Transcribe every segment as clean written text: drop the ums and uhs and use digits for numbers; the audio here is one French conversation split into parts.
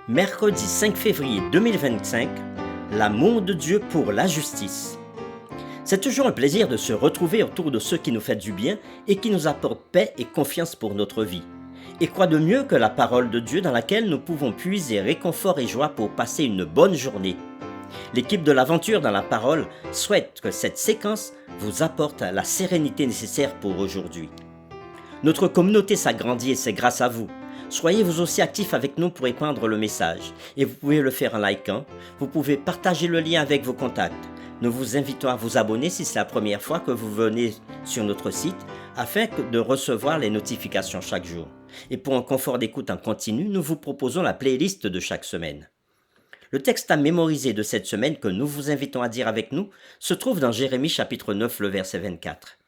Mercredi 5 février 2025, l'amour de Dieu pour la justice. C'est toujours un plaisir de se retrouver autour de ceux qui nous font du bien et qui nous apportent paix et confiance pour notre vie. Et quoi de mieux que la parole de Dieu dans laquelle nous pouvons puiser réconfort et joie pour passer une bonne journée. L'équipe de l'aventure dans la parole souhaite que cette séquence vous apporte la sérénité nécessaire pour aujourd'hui. Notre communauté s'agrandit et c'est grâce à vous. Soyez vous aussi actifs avec nous pour répandre le message. Et vous pouvez le faire en likant. Vous pouvez partager le lien avec vos contacts. Nous vous invitons à vous abonner si c'est la première fois que vous venez sur notre site afin de recevoir les notifications chaque jour. Et pour un confort d'écoute en continu, nous vous proposons la playlist de chaque semaine. Le texte à mémoriser de cette semaine que nous vous invitons à dire avec nous se trouve dans Jérémie chapitre 9, le verset 24.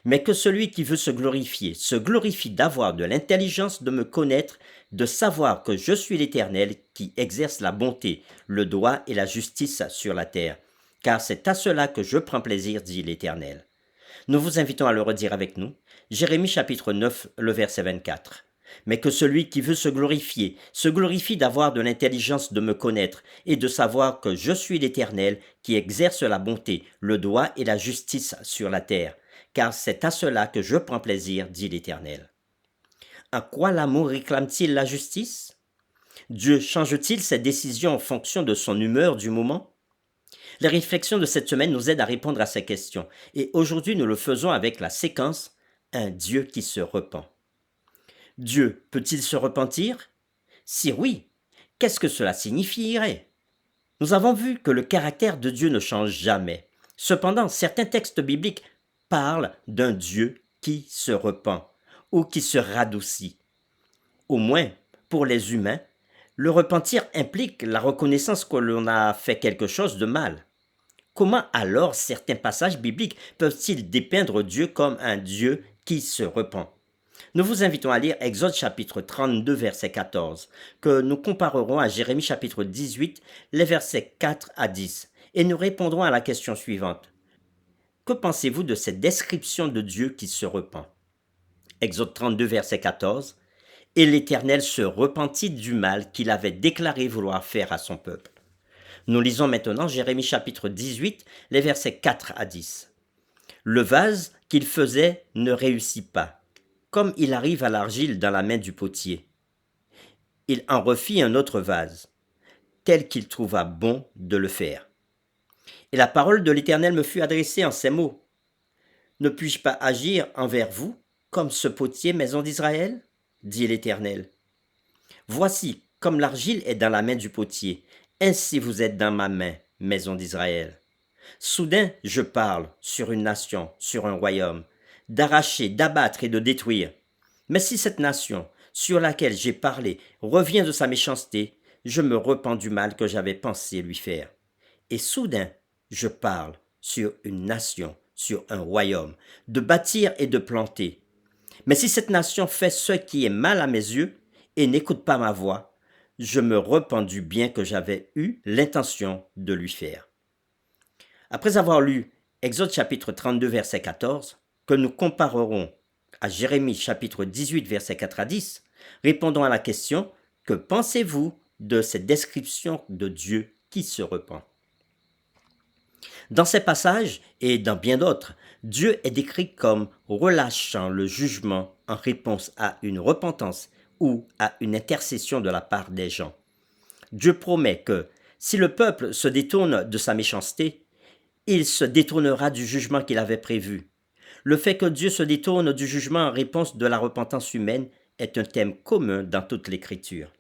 Mais que celui qui veut se glorifie d'avoir de l'intelligence de me connaître, de savoir que je suis l'Éternel qui exerce la bonté, le droit et la justice sur la terre. Car c'est à cela que je prends plaisir, dit l'Éternel. Nous vous invitons à le redire avec nous. Jérémie chapitre 9, le verset 24. Mais que celui qui veut se glorifie d'avoir de l'intelligence de me connaître et de savoir que je suis l'Éternel qui exerce la bonté, le droit et la justice sur la terre. Car c'est à cela que je prends plaisir, dit l'Éternel. En quoi l'amour réclame-t-il la justice? Dieu change-t-il ses décisions en fonction de son humeur du moment? Les réflexions de cette semaine nous aident à répondre à ces questions, et aujourd'hui nous le faisons avec la séquence « Un Dieu qui se repent ». Dieu peut-il se repentir? Si oui, qu'est-ce que cela signifierait? Nous avons vu que le caractère de Dieu ne change jamais. Cependant, certains textes bibliques parlent d'un Dieu qui se repent ou qui se radoucit. Au moins, pour les humains, le repentir implique la reconnaissance que l'on a fait quelque chose de mal. Comment alors certains passages bibliques peuvent-ils dépeindre Dieu comme un Dieu qui se repent? Nous vous invitons à lire Exode chapitre 32 verset 14, que nous comparerons à Jérémie chapitre 18, les versets 4 à 10, et nous répondrons à la question suivante. Que pensez-vous de cette description de Dieu qui se repent? Exode 32 verset 14. Et l'Éternel se repentit du mal qu'il avait déclaré vouloir faire à son peuple. Nous lisons maintenant Jérémie chapitre 18, les versets 4 à 10. Le vase qu'il faisait ne réussit pas, comme il arrive à l'argile dans la main du potier. Il en refit un autre vase, tel qu'il trouva bon de le faire. Et la parole de l'Éternel me fut adressée en ces mots. Ne puis-je pas agir envers vous comme ce potier, maison d'Israël? Dit l'Éternel. Voici, comme l'argile est dans la main du potier, ainsi vous êtes dans ma main, maison d'Israël. Soudain, je parle sur une nation, sur un royaume, d'arracher, d'abattre et de détruire. Mais si cette nation, sur laquelle j'ai parlé, revient de sa méchanceté, je me repens du mal que j'avais pensé lui faire. Et soudain, je parle sur une nation, sur un royaume, de bâtir et de planter. Mais si cette nation fait ce qui est mal à mes yeux et n'écoute pas ma voix, je me repens du bien que j'avais eu l'intention de lui faire. Après avoir lu Exode chapitre 32 verset 14, que nous comparerons à Jérémie chapitre 18 verset 4 à 10, répondons à la question « Que pensez-vous de cette description de Dieu qui se repent ?» Dans ces passages et dans bien d'autres, Dieu est décrit comme relâchant le jugement en réponse à une repentance ou à une intercession de la part des gens. Dieu promet que si le peuple se détourne de sa méchanceté, il se détournera du jugement qu'il avait prévu. Le fait que Dieu se détourne du jugement en réponse de la repentance humaine est un thème commun dans toute l'Écriture.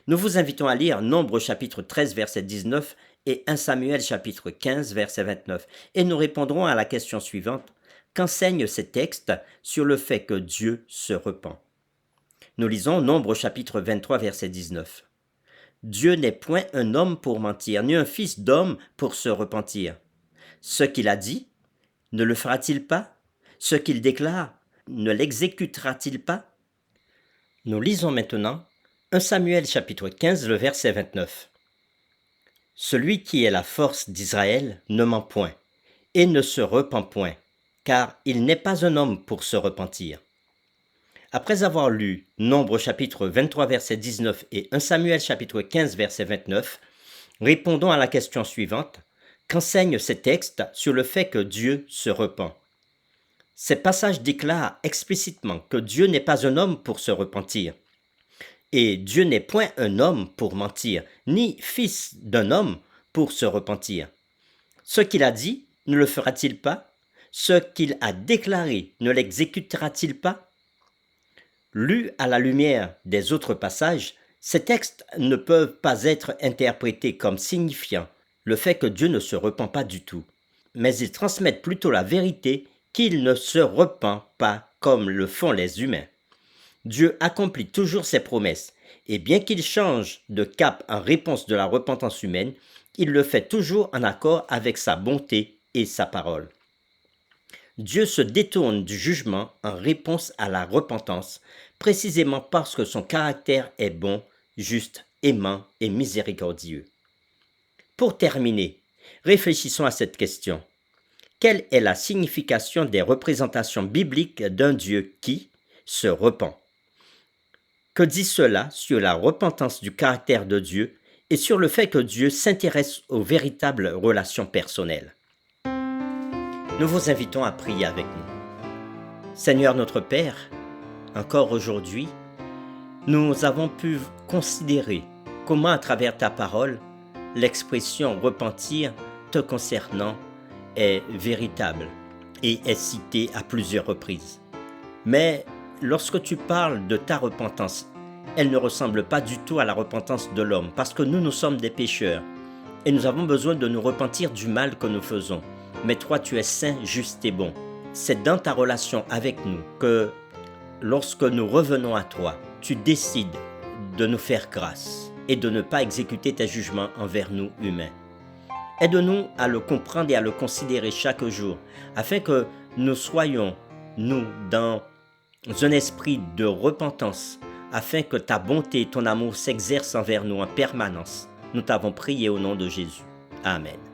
Nous vous invitons à lire Nombre chapitre 13 verset 19 et 1 Samuel chapitre 15 verset 29 et nous répondrons à la question suivante. Qu'enseignent ces textes sur le fait que Dieu se repent? Nous lisons Nombre chapitre 23 verset 19. Dieu n'est point un homme pour mentir, ni un fils d'homme pour se repentir. Ce qu'il a dit, ne le fera-t-il pas? Ce qu'il déclare, ne l'exécutera-t-il pas? Nous lisons maintenant 1 Samuel chapitre 15, le verset 29. Celui qui est la force d'Israël ne ment point, et ne se repent point, car il n'est pas un homme pour se repentir. Après avoir lu Nombre chapitre 23 verset 19 et 1 Samuel chapitre 15 verset 29, répondons à la question suivante. Qu'enseignent ces textes sur le fait que Dieu se repent? Ces passages déclarent explicitement que Dieu n'est pas un homme pour se repentir. Et Dieu n'est point un homme pour mentir, ni fils d'un homme pour se repentir. Ce qu'il a dit, ne le fera-t-il pas? Ce qu'il a déclaré, ne l'exécutera-t-il pas? Lus à la lumière des autres passages, ces textes ne peuvent pas être interprétés comme signifiant le fait que Dieu ne se repent pas du tout, mais ils transmettent plutôt la vérité qu'il ne se repent pas comme le font les humains. Dieu accomplit toujours ses promesses, et bien qu'il change de cap en réponse de la repentance humaine, il le fait toujours en accord avec sa bonté et sa parole. Dieu se détourne du jugement en réponse à la repentance, précisément parce que son caractère est bon, juste, aimant et miséricordieux. Pour terminer, réfléchissons à cette question. Quelle est la signification des représentations bibliques d'un Dieu qui se repent? Que dit cela sur la repentance du caractère de Dieu et sur le fait que Dieu s'intéresse aux véritables relations personnelles? Nous vous invitons à prier avec nous. Seigneur notre Père, encore aujourd'hui, nous avons pu considérer comment à travers ta parole, l'expression repentir te concernant est véritable et est citée à plusieurs reprises. Mais lorsque tu parles de ta repentance, elle ne ressemble pas du tout à la repentance de l'homme parce que nous sommes des pécheurs et nous avons besoin de nous repentir du mal que nous faisons. Mais toi, tu es saint, juste et bon. C'est dans ta relation avec nous que, lorsque nous revenons à toi, tu décides de nous faire grâce et de ne pas exécuter tes jugements envers nous humains. Aide-nous à le comprendre et à le considérer chaque jour, afin que nous soyons, nous, dans un esprit de repentance, afin que ta bonté et ton amour s'exercent envers nous en permanence. Nous t'avons prié au nom de Jésus. Amen.